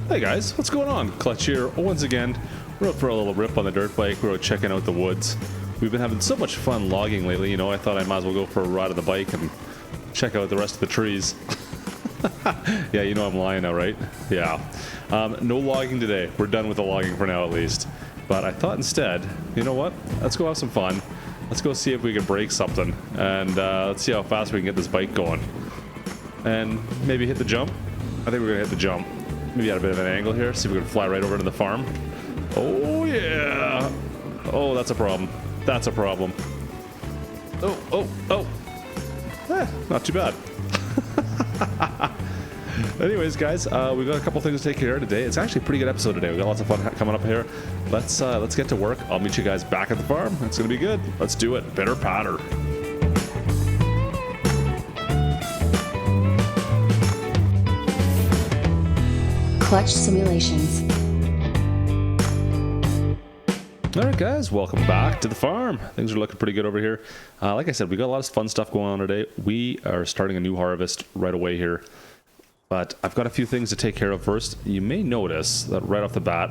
Hey guys, what's going on? Klutch here. Once again, we're up for a little rip on the dirt bike. We're out checking out the woods. We've been having so much fun logging lately, you know, I thought I might as well go for a ride on the bike and check out the rest of the trees. Yeah, you know I'm lying now, right? Yeah. No logging today. We're done with the logging for now at least. But I thought instead, you know what? Let's go have some fun. Let's go see if we can break something. And let's see how fast we can get this bike going. And maybe hit the jump. I think we're gonna hit the jump. Maybe at a bit of an angle here. See if we can fly right over to the farm. Oh yeah! Oh, that's a problem. That's a problem. Oh! Not too bad. Anyways, guys, we've got a couple things to take care of today. It's actually a pretty good episode today. We've got lots of fun coming up here. Let's get to work. I'll meet you guys back at the farm. It's gonna be good. Let's do it. Pitter patter. Klutch Simulations. Alright guys, welcome back to the farm. Things are looking pretty good over here. Like I said, we got a lot of fun stuff going on today. We are starting a new harvest right away here. But I've got a few things to take care of first. You may notice that right off the bat,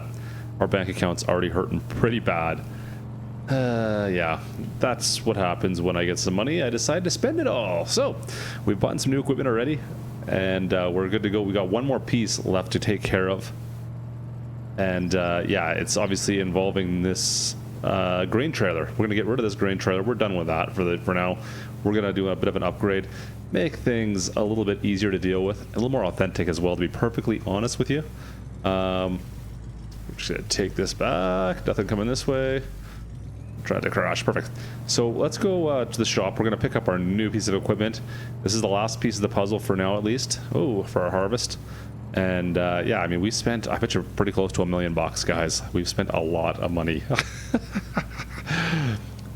our bank account's already hurting pretty bad. Yeah, that's what happens when I get some money. I decide to spend it all. So, we've bought some new equipment already. And we're good to go. We got one more piece left to take care of. And yeah, it's obviously involving this grain trailer. We're going to get rid of this grain trailer. We're done with that for now. We're going to do a bit of an upgrade. Make things a little bit easier to deal with. A little more authentic as well, to be perfectly honest with you. We're just going to take this back. Nothing coming this way. Tried to crash. Perfect. So let's go to the shop. We're going to pick up our new piece of equipment. This is the last piece of the puzzle for now, at least. Oh, for our harvest. And yeah, I mean, we spent, I bet you're pretty close to $1 million, guys. We've spent a lot of money.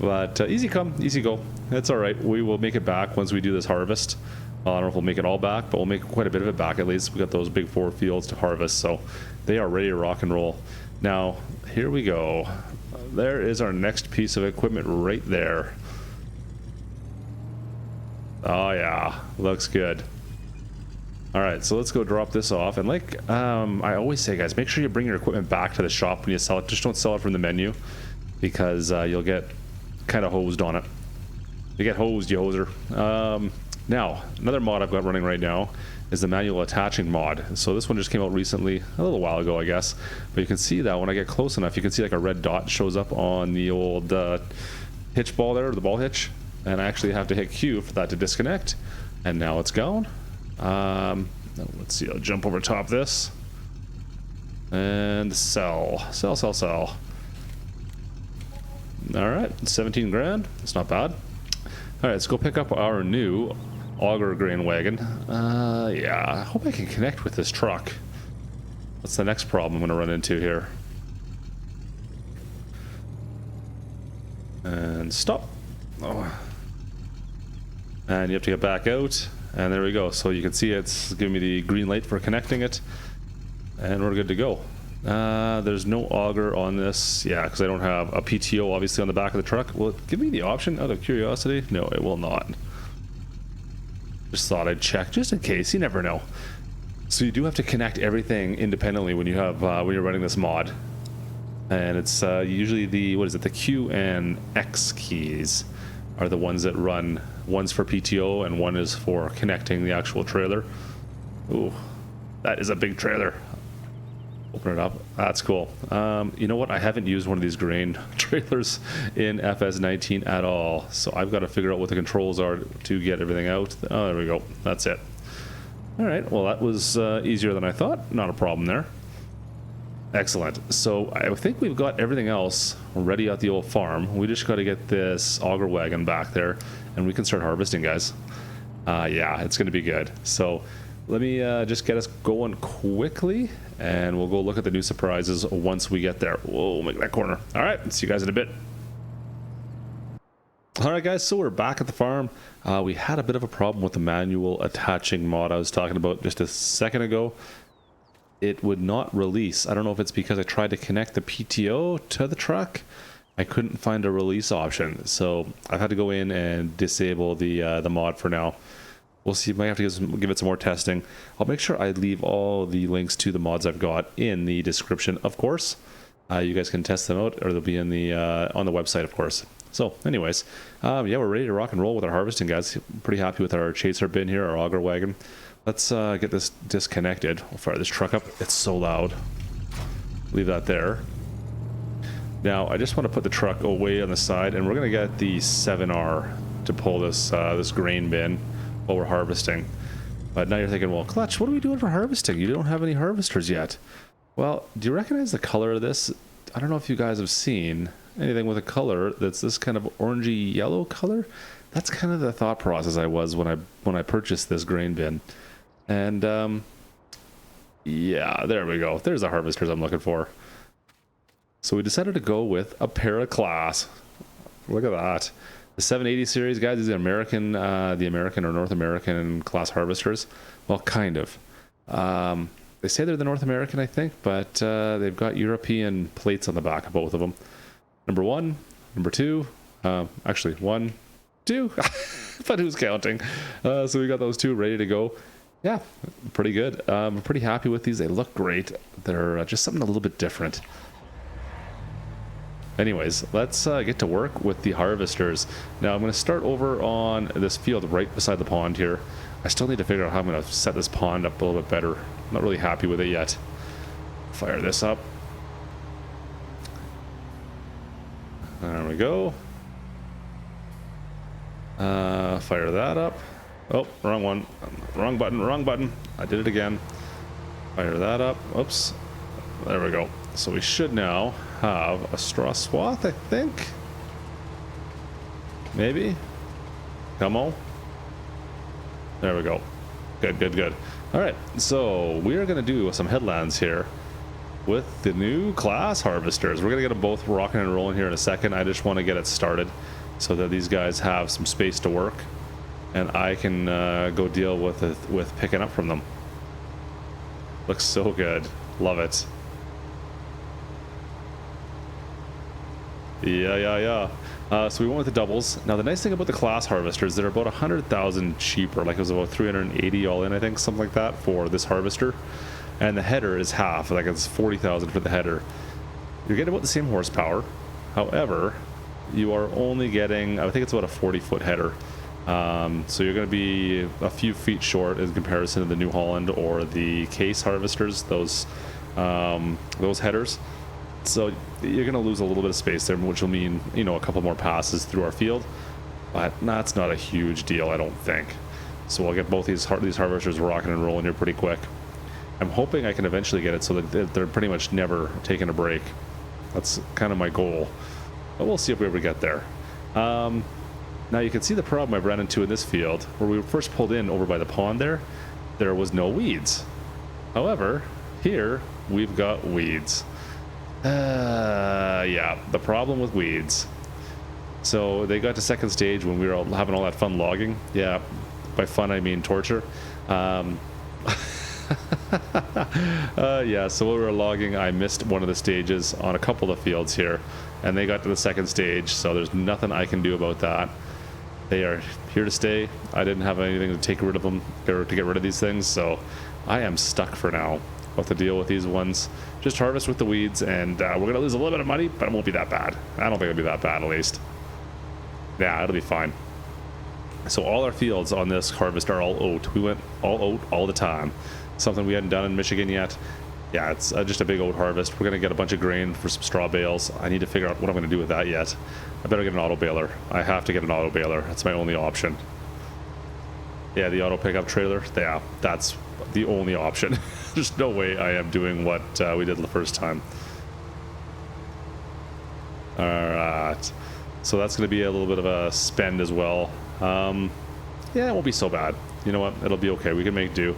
But easy come, easy go. It's all right. We will make it back once we do this harvest. I don't know if we'll make it all back, but we'll make quite a bit of it back at least. We got those big 4 fields to harvest, so they are ready to rock and roll. Now, here we go. There is our next piece of equipment right there. Oh yeah, looks good. Alright, so let's go drop this off. And like I always say, guys, make sure you bring your equipment back to the shop when you sell it. Just don't sell it from the menu, because you'll get kind of hosed on it. You get hosed, you hoser. Now, another mod I've got running right now is the manual attaching mod. So this one just came out recently, a little while ago, I guess. But you can see that when I get close enough, you can see like a red dot shows up on the old hitch ball there, the ball hitch. And I actually have to hit Q for that to disconnect. And now it's gone. Let's see, I'll jump over top this. And sell. Sell. Alright, 17 grand. That's not bad. Alright, let's go pick up our new auger grain wagon. Yeah, I hope I can connect with this truck. That's the next problem I'm going to run into here. And stop. Oh. And you have to get back out. And there we go. So you can see it's giving me the green light for connecting it. And we're good to go. There's no auger on this. Yeah, because I don't have a PTO obviously on the back of the truck. Will it give me the option out of curiosity? No, it will not. Just thought I'd check just in case. You never know. So you do have to connect everything independently when you have when you're running this mod. And it's usually the the Q and X keys are the ones that run. One's for PTO and one is for connecting the actual trailer. Ooh, that is a big trailer. Open it up. That's cool. You know what? I haven't used one of these grain trailers in FS19 at all. So I've got to figure out what the controls are to get everything out. Oh, there we go. That's it. All right. Well, that was easier than I thought. Not a problem there. Excellent. So I think we've got everything else ready at the old farm. We just got to get this auger wagon back there and we can start harvesting, guys. Yeah, it's going to be good. So let me just get us going quickly and we'll go look at the new surprises once we get there. Whoa, make that corner. All right, see you guys in a bit. All right, guys, so we're back at the farm. We had a bit of a problem with the manual attaching mod I was talking about just a second ago. It would not release. I don't know if it's because I tried to connect the PTO to the truck. I couldn't find a release option, so I've had to go in and disable the mod for now. We'll see. Might have to give it some more testing. I'll make sure I leave all the links to the mods I've got in the description, of course. You guys can test them out, or they'll be in the on the website, of course. So, anyways, yeah, we're ready to rock and roll with our harvesting, guys. Pretty happy with our chaser bin here, our auger wagon. Let's get this disconnected. I'll fire this truck up. It's so loud. Leave that there. Now, I just want to put the truck away on the side, and we're going to get the 7R to pull this this grain bin while we're harvesting. But now you're thinking, well, Klutch, what are we doing for harvesting? You don't have any harvesters yet. Well, do you recognize the color of this? I don't know if you guys have seen anything with a color that's this kind of orangey yellow color. That's kind of the thought process I was when I purchased this grain bin. And yeah, there we go. There's the harvesters I'm looking for. So we decided to go with a Paraclass. Look at that. The 780 series, guys, is the American or North American class harvesters. Well, kind of. They say they're the North American, I think, but they've got European plates on the back of both of them. Number 1, number 2, actually 1, 2, but who's counting? So we got those 2 ready to go. Yeah, pretty good. I'm pretty happy with these. They look great. They're just something a little bit different. Anyways, let's get to work with the harvesters. Now I'm going to start over on this field right beside the pond here. I still need to figure out how I'm going to set this pond up a little bit better. I'm not really happy with it yet. Fire this up. There we go. Fire that up. Oh, wrong one. Wrong button. I did it again. Fire that up. Oops. There we go. So we should now have a straw swath, I think. Maybe. Come on. There we go. Good. All right. So we are going to do some headlands here with the new class harvesters. We're going to get them both rocking and rolling here in a second. I just want to get it started so that these guys have some space to work, and I can go deal with picking up from them. Looks so good. Love it. Yeah. So we went with the doubles. Now the nice thing about the class harvesters, they're about 100,000 cheaper. Like it was about 380 all in, I think, something like that for this harvester. And the header is half, like it's 40,000 for the header. You're getting about the same horsepower. However, you are only getting, I think it's about a 40-foot header. So you're going to be a few feet short in comparison to the New Holland or the case harvesters, those headers. So you're going to lose a little bit of space there, which will mean, you know, a couple more passes through our field. But that's not a huge deal, I don't think. So we'll get both these harvesters rocking and rolling here pretty quick. I'm hoping I can eventually get it so that they're pretty much never taking a break. That's kind of my goal. But we'll see if we ever get there. Now you can see the problem I ran into in this field. Where we first pulled in over by the pond there was no weeds. However, here we've got weeds. Yeah, the problem with weeds. So they got to second stage when we were all having all that fun logging. Yeah, by fun I mean torture. Yeah, so when we were logging, I missed one of the stages on a couple of fields here, and they got to the second stage, so there's nothing I can do about that. They are here to stay. I didn't have anything to take rid of them, or to get rid of these things, so I am stuck for now. I'll have to deal with these ones. Just harvest with the weeds, and we're going to lose a little bit of money, but it won't be that bad. I don't think it'll be that bad, at least. Yeah, it'll be fine. So all our fields on this harvest are all oat. We went all oat all the time. Something we hadn't done in Michigan yet. Yeah, it's just a big oat harvest. We're going to get a bunch of grain for some straw bales. I need to figure out what I'm going to do with that yet. I better get an auto baler. I have to get an auto baler. That's my only option. Yeah, the auto pickup trailer. Yeah, that's the only option. There's no way I am doing what we did the first time. All right. So that's going to be a little bit of a spend as well. Yeah, it won't be so bad. You know what? It'll be okay. We can make do.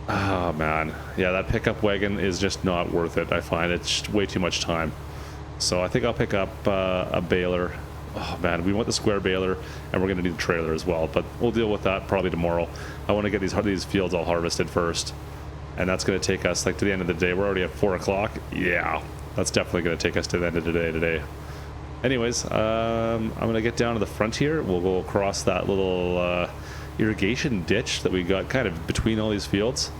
Oh, man. Yeah, that pickup wagon is just not worth it. I find it's just way too much time. So I think I'll pick up a baler. Oh, man. We want the square baler, and we're going to need the trailer as well. But we'll deal with that probably tomorrow. I want to get these fields all harvested first. And that's going to take us like to the end of the day. We're already at 4 o'clock. Yeah, that's definitely going to take us to the end of the day today. Anyways, I'm going to get down to the front here. We'll go across that little irrigation ditch that we got kind of between all these fields,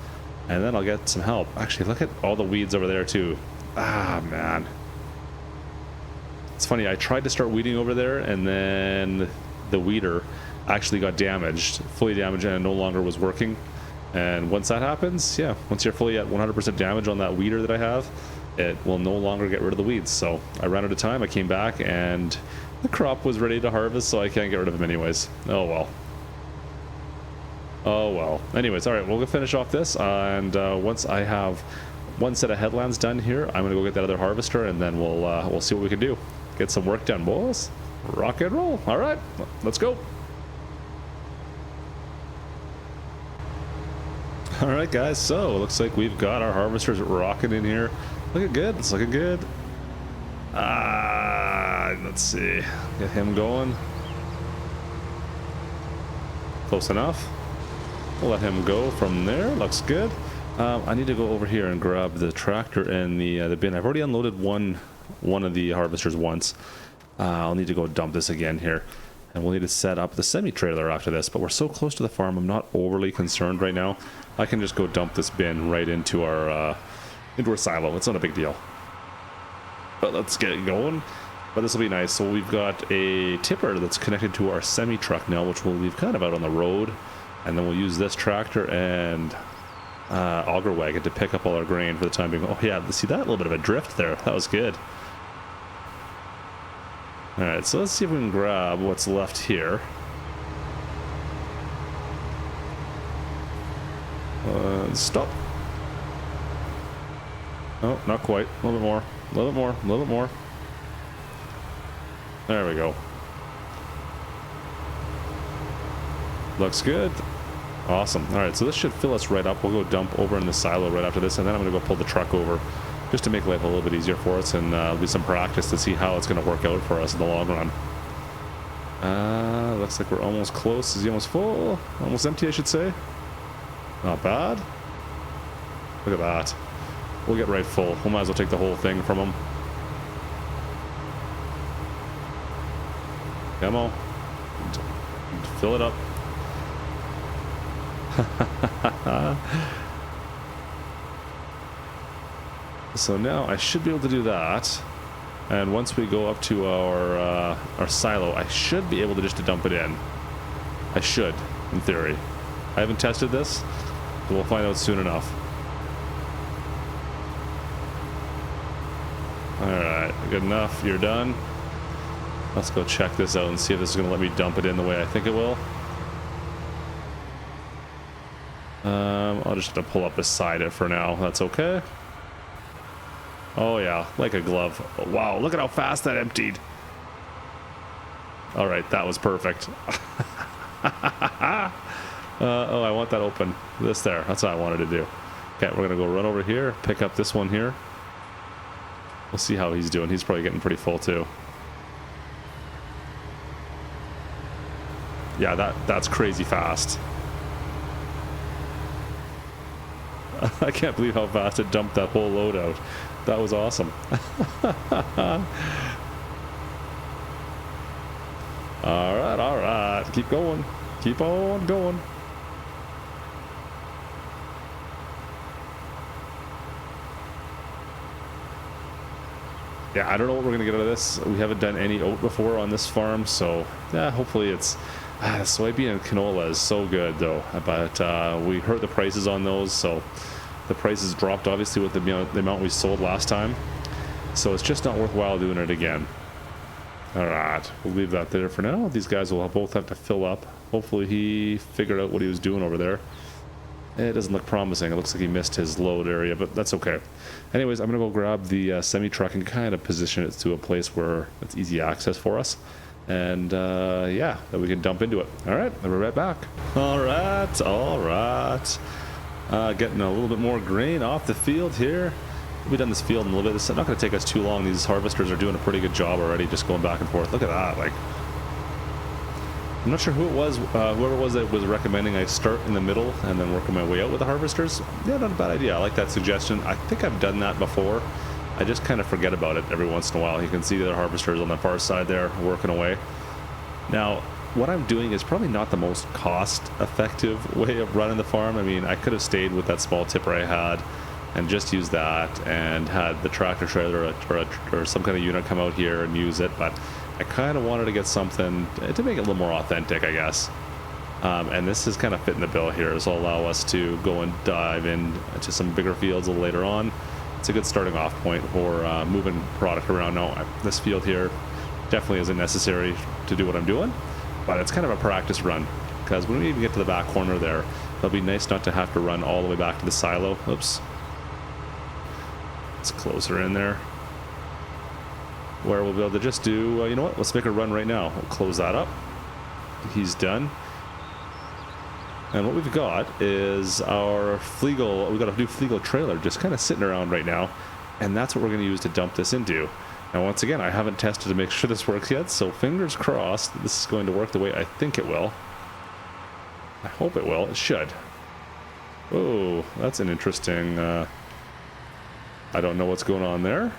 and then I'll get some help. Actually, look at all the weeds over there too. Ah, man. It's funny, I tried to start weeding over there, and then the weeder actually got damaged, fully damaged, and it no longer was working. And once that happens, yeah, once you're fully at 100% damage on that weeder that I have, it will no longer get rid of the weeds. So I ran out of time, I came back, and the crop was ready to harvest, so I can't get rid of them anyways. Oh well. Oh well. Anyways, alright, we'll go finish off this, and once I have one set of headlands done here, I'm gonna go get that other harvester, and then we'll see what we can do. Get some work done, boys. Rock and roll. Alright, let's go. Alright guys, so it looks like we've got our harvesters rocking in here. Looking good, it's looking good. Let's see. Get him going. Close enough. We'll let him go from there, looks good. I need to go over here and grab the tractor and the bin. I've already unloaded one of the harvesters once. I'll need to go dump this again here. And we'll need to set up the semi-trailer after this, but we're so close to the farm, I'm not overly concerned right now. I can just go dump this bin right into our silo. It's not a big deal. But let's get it going. But this will be nice. So we've got a tipper that's connected to our semi-truck now, which we'll leave kind of out on the road. And then we'll use this tractor and auger wagon to pick up all our grain for the time being. Oh yeah, see that? A little bit of a drift there. That was good. Alright, so let's see if we can grab what's left here. Stop. Oh, not quite. A little bit more. A little bit more. A little bit more. There we go. Looks good. Awesome. Alright, so this should fill us right up. We'll go dump over in the silo right after this, and then I'm going to go pull the truck over just to make life a little bit easier for us, and do some practice to see how it's going to work out for us in the long run. Looks like we're almost close. Is he almost full? Almost empty, I should say. Not bad. Look at that. We'll get right full. We might as well take the whole thing from him. Come on. Fill it up. So now I should be able to do that, and once we go up to our silo, I should be able to just dump it in. I should, in theory. I haven't tested this, but we'll find out soon enough. Alright, good enough. You're done. Let's go check this out and see if this is going to let me dump it in the way I think it will. I'll just have to pull up beside it for now. That's okay. Oh yeah, like a glove. Oh, wow, look at how fast that emptied. All right, that was perfect. Oh, I want that open. This there, that's what I wanted to do. Okay, we're gonna go run over here, pick up this one here. We'll see how he's doing. He's probably getting pretty full too. Yeah, that's crazy fast. I can't believe how fast it dumped that whole load out. That was awesome. All right. Keep going. Keep on going. Yeah, I don't know what we're going to get out of this. We haven't done any oat before on this farm, so yeah, hopefully it's... soybean and canola is so good though, but we hurt the prices on those, so the prices dropped obviously with the amount we sold last time, so it's just not worthwhile doing it again. Alright, we'll leave that there for now. These guys will both have to fill up. Hopefully he figured out what he was doing over there. It doesn't look promising. It looks like he missed his load area, but that's okay. Anyways, I'm gonna go grab the semi-truck and kind of position it to a place where it's easy access for us. And yeah, that we can dump into it. All right, I'll be right back. All right. Getting a little bit more grain off the field here. We've done this field in a little bit. It's not going to take us too long. These harvesters are doing a pretty good job already, just going back and forth. Look at that. Like, I'm not sure who it was, whoever it was that was recommending I start in the middle and then working my way out with the harvesters. Yeah, not a bad idea. I like that suggestion. I think I've done that before. I just kind of forget about it every once in a while. You can see the other harvesters on the far side there working away. Now, what I'm doing is probably not the most cost-effective way of running the farm. I mean, I could have stayed with that small tipper I had and just used that and had the tractor trailer or some kind of unit come out here and use it, but I kind of wanted to get something to make it a little more authentic, I guess. And this is kind of fitting the bill here. This will allow us to go and dive into some bigger fields a little later on. It's a good starting off point for moving product around. Now, this field here definitely isn't necessary to do what I'm doing, but it's kind of a practice run, because when we even get to the back corner there, it'll be nice not to have to run all the way back to the silo. Oops. It's closer in there, where we'll be able to just do, you know what, let's make a run right now. We'll close that up. He's done. And what we've got is our Flegel. We've got a new Flegel trailer just kind of sitting around right now, and that's what we're going to use to dump this into. Now, once again, I haven't tested to make sure this works yet, so fingers crossed that this is going to work the way I think it will. I hope it will. It should. Oh, that's an interesting... I don't know what's going on there.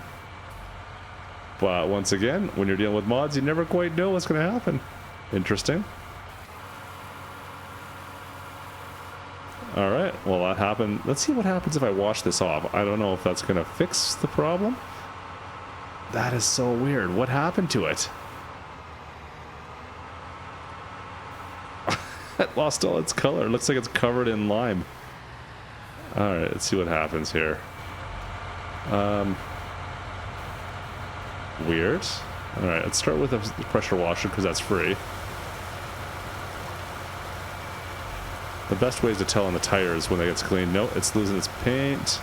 But once again, when you're dealing with mods, you never quite know what's going to happen. Interesting. Alright, well that happened. Let's see what happens if I wash this off. I don't know if that's going to fix the problem. That is so weird. What happened to it? It lost all its color. It looks like it's covered in lime. Alright, let's see what happens here. Weird. Alright, let's start with a pressure washer because that's free. The best way is to tell on the tires when they get clean. No, it's losing its paint.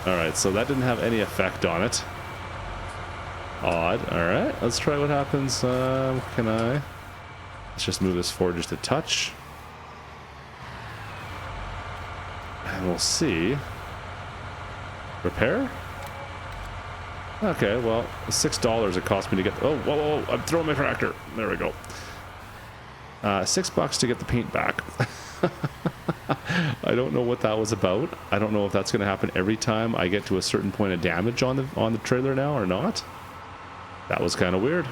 Alright, so that didn't have any effect on it. Odd. Alright, let's try what happens. Let's just move this forward just a touch. And we'll see. Repair? Okay, well, $6 it cost me to get... Oh, whoa, I'm throwing my tractor. There we go. $6 to get the paint back. I don't know what that was about. I don't know if that's going to happen every time I get to a certain point of damage on the trailer now or not. That was kind of weird.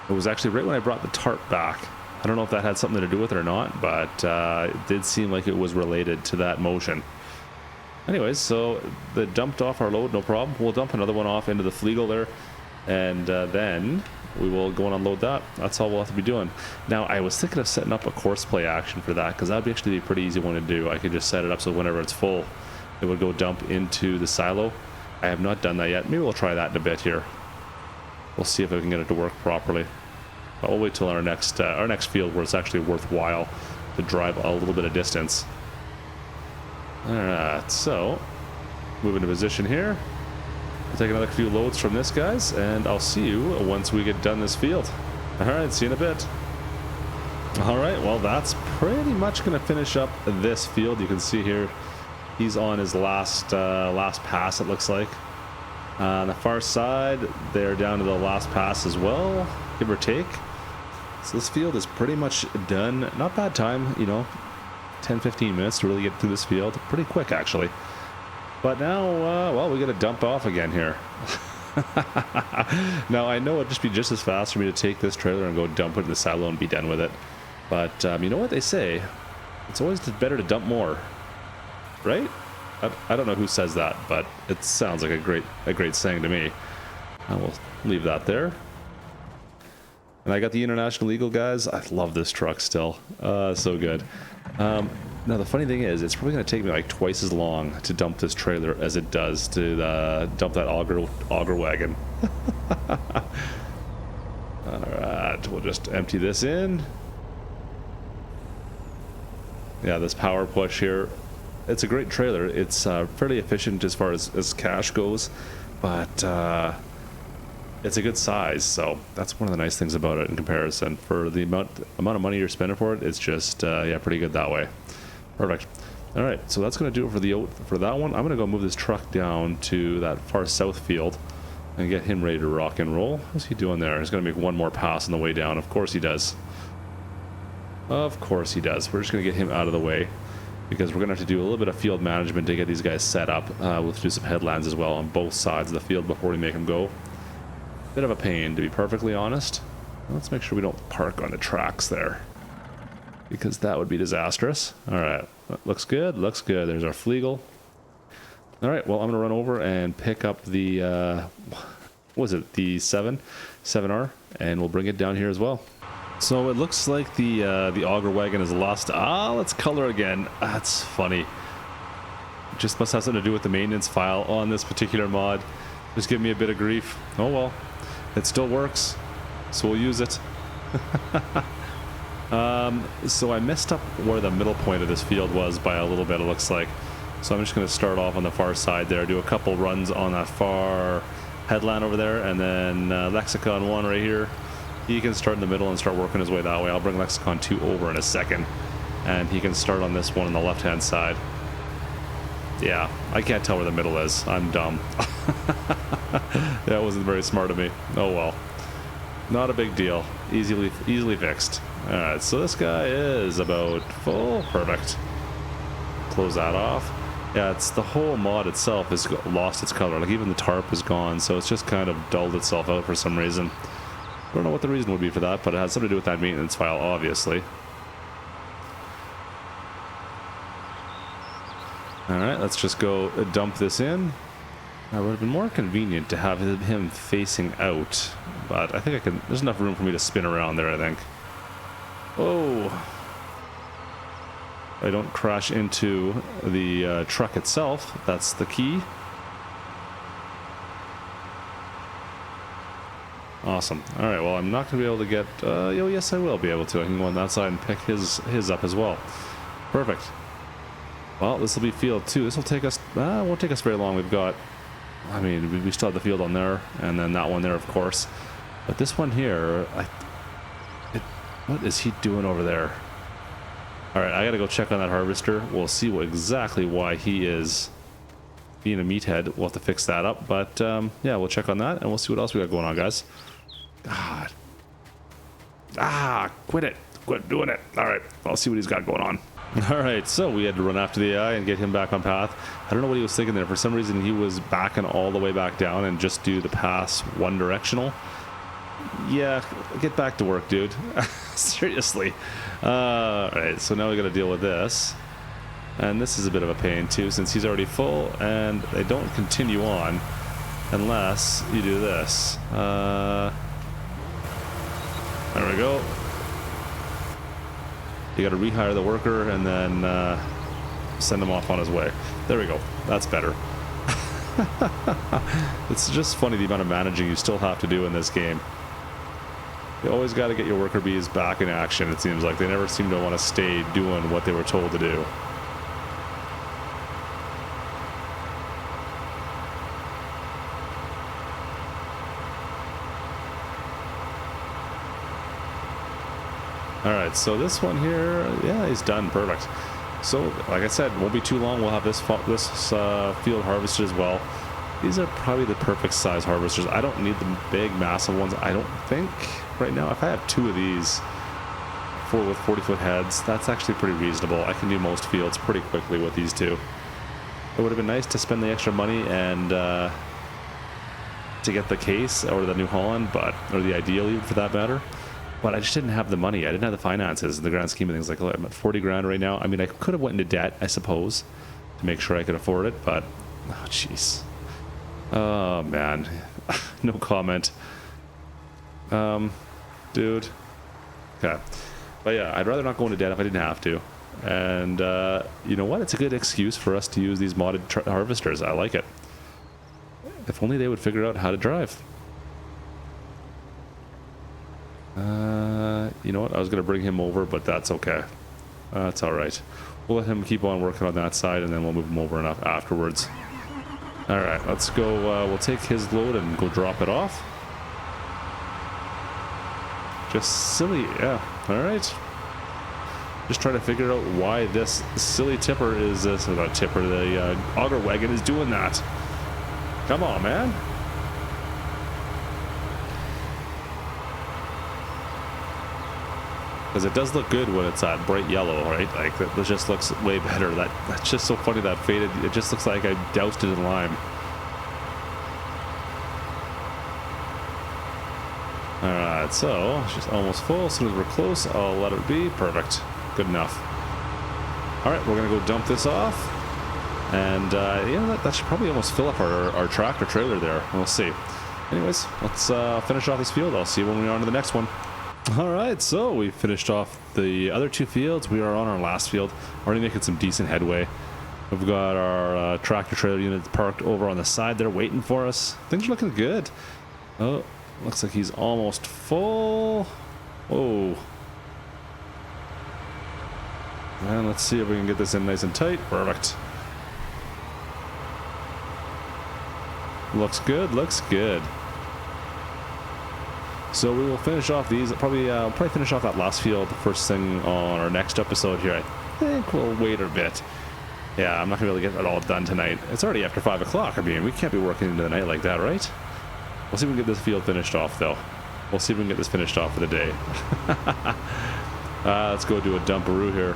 It was actually right when I brought the tarp back. I don't know if that had something to do with it or not, but it did seem like it was related to that motion. Anyways, so they dumped off our load, no problem. We'll dump another one off into the Flegel there, and then we will go and unload that. That's all we'll have to be doing. Now, I was thinking of setting up a course play action for that, because that would actually be a pretty easy one to do. I could just set it up so whenever it's full, it would go dump into the silo. I have not done that yet. Maybe we'll try that in a bit here. We'll see if I can get it to work properly. But we'll wait till our next field where it's actually worthwhile to drive a little bit of distance. Alright, so move into position here. I'll take another few loads from this, guys, and I'll see you once we get done this field. Alright, see you in a bit. Alright, well, that's pretty much going to finish up this field. You can see here he's on his last pass, it looks like. On the far side, they're down to the last pass as well, give or take. So this field is pretty much done. Not bad time, you know, 10-15 minutes to really get through this field. Pretty quick, actually. But now, well, we got to dump off again here. Now, I know it'd just be just as fast for me to take this trailer and go dump it in the silo and be done with it. But you know what they say? It's always better to dump more, right? I don't know who says that, but it sounds like a great saying to me. I will leave that there. And I got the International Eagle, guys. I love this truck still. So good. Now, the funny thing is, it's probably going to take me like twice as long to dump this trailer as it does to dump that auger wagon. Alright, we'll just empty this in. Yeah, this power push here. It's a great trailer. It's fairly efficient as far as cash goes, but it's a good size, so that's one of the nice things about it in comparison. For the amount of money you're spending for it, it's just yeah, pretty good that way. Perfect. All right, so that's going to do it for that one. I'm going to go move this truck down to that far south field and get him ready to rock and roll. What's he doing there? He's going to make one more pass on the way down. Of course he does. Of course he does. We're just going to get him out of the way because we're going to have to do a little bit of field management to get these guys set up. We'll have to do some headlands as well on both sides of the field before we make them go. Bit of a pain, to be perfectly honest. Let's make sure we don't park on the tracks there, because that would be disastrous. All right, looks good, looks good. There's our Flegel. All right, well, I'm gonna run over and pick up the, what was it, the 7R, and we'll bring it down here as well. So it looks like the auger wagon is lost. Let's color again. That's funny. It just must have something to do with the maintenance file on this particular mod. Just give me a bit of grief. Oh well, it still works, so we'll use it. So I messed up where the middle point of this field was by a little bit, it looks like. So I'm just going to start off on the far side there, do a couple runs on that far headland over there, and then Lexicon 1 right here. He can start in the middle and start working his way that way. I'll bring Lexicon 2 over in a second, and he can start on this one on the left-hand side. Yeah, I can't tell where the middle is. I'm dumb. That wasn't very smart of me. Oh well. Not a big deal. Easily fixed. Alright, so this guy is about full. Perfect. Close that off. Yeah, it's the whole mod itself has lost its color. Like even the tarp is gone, so it's just kind of dulled itself out for some reason. I don't know what the reason would be for that, but it has something to do with that maintenance file, obviously. Alright, let's just go dump this in. It would have been more convenient to have him facing out, but I think I can. There's enough room for me to spin around there, I think. Oh! I don't crash into the truck itself. That's the key. Awesome. All right. Well, I'm not going to be able to get. Oh, yes, I will be able to. I can go on that side and pick his up as well. Perfect. Well, this will be field 2. This will take us. Won't take us very long. We've got. I mean, we still have the field on there, and then that one there, of course. But this one here, what is he doing over there? All right, I gotta go check on that harvester. We'll see exactly why he is being a meathead. We'll have to fix that up, but yeah, we'll check on that, and we'll see what else we got going on, guys. God. Quit it. Quit doing it. All right, I'll see what he's got going on. All right, so we had to run after the AI and get him back on path. I don't know what he was thinking there. For some reason, he was backing all the way back down and just do the pass one directional. Yeah, get back to work, dude. Seriously. All right, so now we got to deal with this. And this is a bit of a pain, too, since he's already full, and they don't continue on unless you do this. There we go. You got to rehire the worker and then send him off on his way. There we go. That's better. It's just funny the amount of managing you still have to do in this game. You always got to get your worker bees back in action, it seems like. They never seem to want to stay doing what they were told to do. Alright, so this one here, yeah, he's done. Perfect. So, like I said, won't be too long. We'll have this field harvested as well. These are probably the perfect size harvesters. I don't need the big, massive ones, I don't think, right now. If I have 2 of these, 4 with 40-foot heads, that's actually pretty reasonable. I can do most fields pretty quickly with these 2. It would have been nice to spend the extra money and to get the case or the New Holland, or the Ideal even for that matter. But I just didn't have the money. I didn't have the finances in the grand scheme of things. Like, I'm at 40 grand right now. I mean, I could have went into debt, I suppose, to make sure I could afford it, but oh, jeez. Oh, man. No comment. Dude. Okay. But yeah, I'd rather not go into debt if I didn't have to. And you know what? It's a good excuse for us to use these modded harvesters. I like it. If only they would figure out how to drive. You know what? I was going to bring him over, but that's okay. That's alright. We'll let him keep on working on that side, and then we'll move him over enough afterwards. Alright, let's go. We'll take his load and go drop it off. Just silly. Yeah. Alright. Just trying to figure out why this silly tipper is this. Not tipper, the auger wagon is doing that. Come on, man. Because it does look good when it's that bright yellow, right? Like, that just looks way better. That's just so funny, that faded. It just looks like I doused it in lime. Alright, so she's almost full. As soon as we're close, I'll let it be. Perfect. Good enough. Alright, we're going to go dump this off. And, that should probably almost fill up our tractor trailer there. We'll see. Anyways, let's finish off this field. I'll see you when we're on to the next one. Alright, so we finished off the other 2 fields. We are on our last field. Already making some decent headway. We've got our tractor trailer unit parked over on the side there waiting for us. Things are looking good. Oh, looks like he's almost full. Whoa. And let's see if we can get this in nice and tight. Perfect. Looks good, looks good. So we will finish off these. Probably finish off that last field first thing on our next episode here. I think we'll wait a bit. Yeah, I'm not gonna be able to get it all done tonight. It's already after 5 o'clock. I mean, we can't be working into the night like that, right? We'll see if we can get this field finished off, though. We'll see if we can get this finished off for the day. Let's go do a dumperoo here.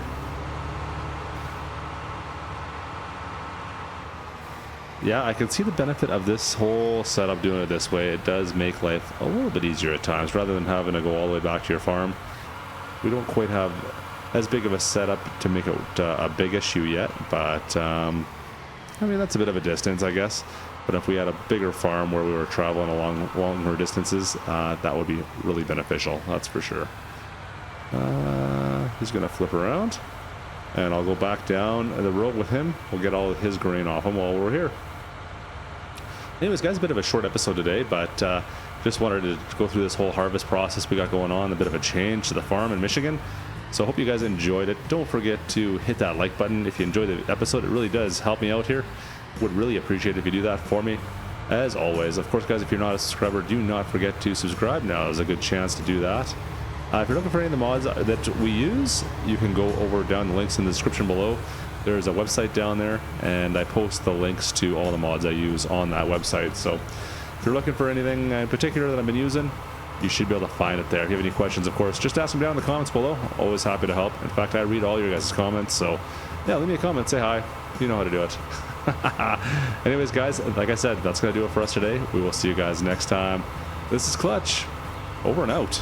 Yeah, I can see the benefit of this whole setup doing it this way. It does make life a little bit easier at times, rather than having to go all the way back to your farm. We don't quite have as big of a setup to make it a big issue yet, but I mean, that's a bit of a distance, I guess. But if we had a bigger farm where we were traveling along longer distances, that would be really beneficial, that's for sure. He's gonna flip around, and I'll go back down the road with him. We'll get all of his grain off him while we're here. Anyways, guys, a bit of a short episode today, but just wanted to go through this whole harvest process we got going on, a bit of a change to the farm in Michigan. So I hope you guys enjoyed it. Don't forget to hit that like button if you enjoyed the episode. It really does help me out here. Would really appreciate it if you do that for me. As always, of course, guys, if you're not a subscriber, do not forget to subscribe. Now is a good chance to do that. If you're looking for any of the mods that we use, you can go over down the links in the description below. There's a website down there, and I post the links to all the mods I use on that website. So if you're looking for anything in particular that I've been using, you should be able to find it there. If you have any questions, of course, just ask them down in the comments below. Always happy to help. In fact, I read all your guys' comments, so yeah, leave me a comment, say hi. You know how to do it. Anyways, guys, like I said, that's going to do it for us today. We will see you guys next time. This is Klutch. Over and out.